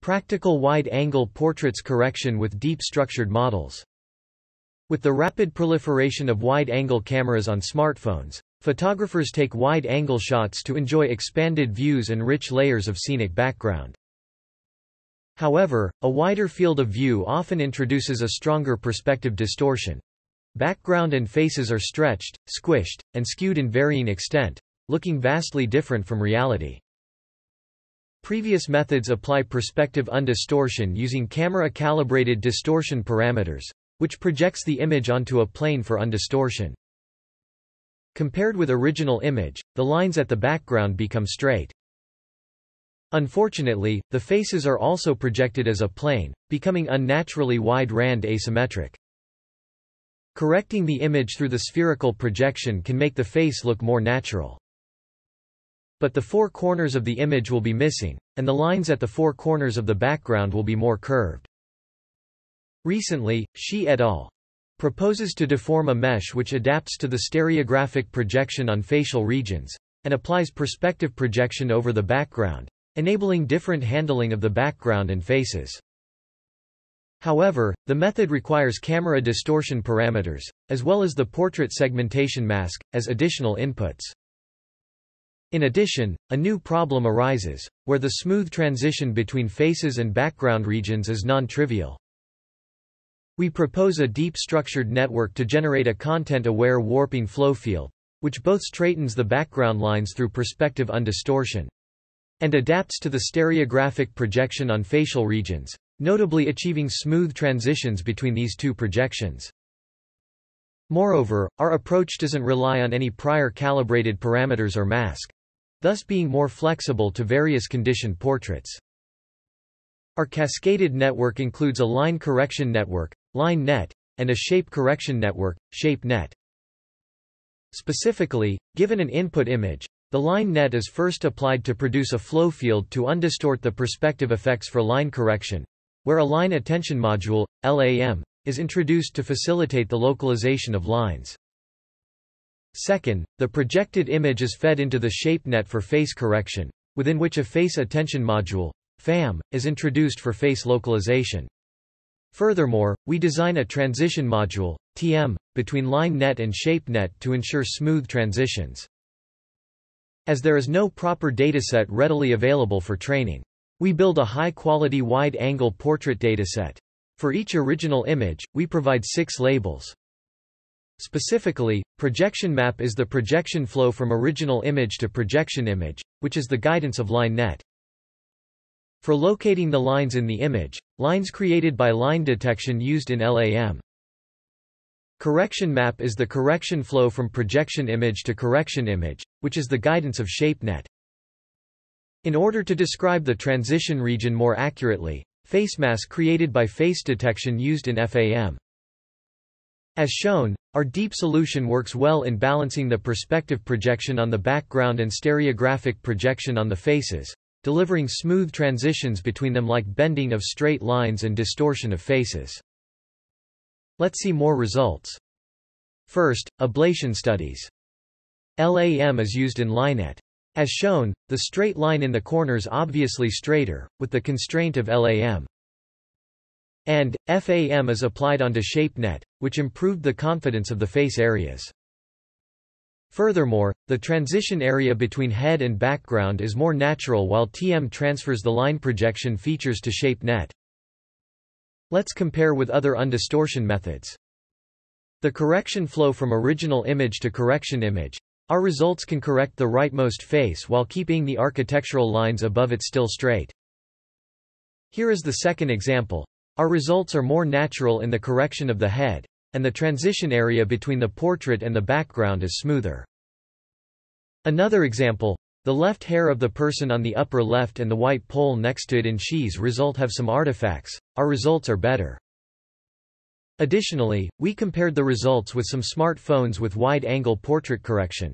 Practical wide-angle portraits correction with deep structured models. With the rapid proliferation of wide-angle cameras on smartphones, photographers take wide-angle shots to enjoy expanded views and rich layers of scenic background. However, a wider field of view often introduces a stronger perspective distortion. Background and faces are stretched, squished, and skewed in varying extent, looking vastly different from reality. Previous methods apply perspective undistortion using camera-calibrated distortion parameters, which projects the image onto a plane for undistortion. Compared with original image, the lines at the background become straight. Unfortunately, the faces are also projected as a plane, becoming unnaturally wide-rand asymmetric. Correcting the image through the spherical projection can make the face look more natural. But the four corners of the image will be missing, and the lines at the four corners of the background will be more curved. Recently, Shi et al. Proposes to deform a mesh which adapts to the stereographic projection on facial regions, and applies perspective projection over the background, enabling different handling of the background and faces. However, the method requires camera distortion parameters, as well as the portrait segmentation mask, as additional inputs. In addition, a new problem arises, where the smooth transition between faces and background regions is non-trivial. We propose a deep structured network to generate a content-aware warping flow field, which both straightens the background lines through perspective undistortion, and adapts to the stereographic projection on facial regions, notably achieving smooth transitions between these two projections. Moreover, our approach doesn't rely on any prior calibrated parameters or mask, thus being more flexible to various conditioned portraits. Our cascaded network includes a line correction network, LineNet, and a shape correction network, ShapeNet. Specifically, given an input image, the LineNet is first applied to produce a flow field to undistort the perspective effects for line correction, where a line attention module, LAM, is introduced to facilitate the localization of lines. Second, the projected image is fed into the ShapeNet for face correction, within which a face attention module, FAM, is introduced for face localization. Furthermore, we design a transition module, TM, between LineNet and ShapeNet to ensure smooth transitions. As there is no proper dataset readily available for training, we build a high-quality wide-angle portrait dataset. For each original image, we provide 6 labels. Specifically, projection map is the projection flow from original image to projection image, which is the guidance of LineNet. For locating the lines in the image, lines created by line detection used in LAM. Correction map is the correction flow from projection image to correction image, which is the guidance of ShapeNet. In order to describe the transition region more accurately, face mask created by face detection used in FAM. As shown, our deep solution works well in balancing the perspective projection on the background and stereographic projection on the faces, delivering smooth transitions between them like bending of straight lines and distortion of faces. Let's see more results. First, ablation studies. LAM is used in LineNet. As shown, the straight line in the corners obviously straighter, with the constraint of LAM. And, FAM is applied onto ShapeNet, which improved the confidence of the face areas. Furthermore, the transition area between head and background is more natural while TM transfers the line projection features to ShapeNet. Let's compare with other undistortion methods. The correction flow from original image to correction image. Our results can correct the rightmost face while keeping the architectural lines above it still straight. Here is the second example. Our results are more natural in the correction of the head, and the transition area between the portrait and the background is smoother. Another example, the left hair of the person on the upper left and the white pole next to it in Shi's result have some artifacts. Our results are better. Additionally, we compared the results with some smartphones with wide-angle portrait correction.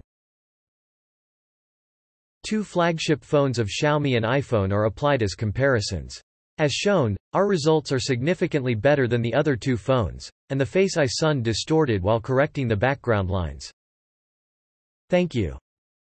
2 flagship phones of Xiaomi and iPhone are applied as comparisons. As shown, our results are significantly better than the other 2 phones, and the face is distorted while correcting the background lines. Thank you.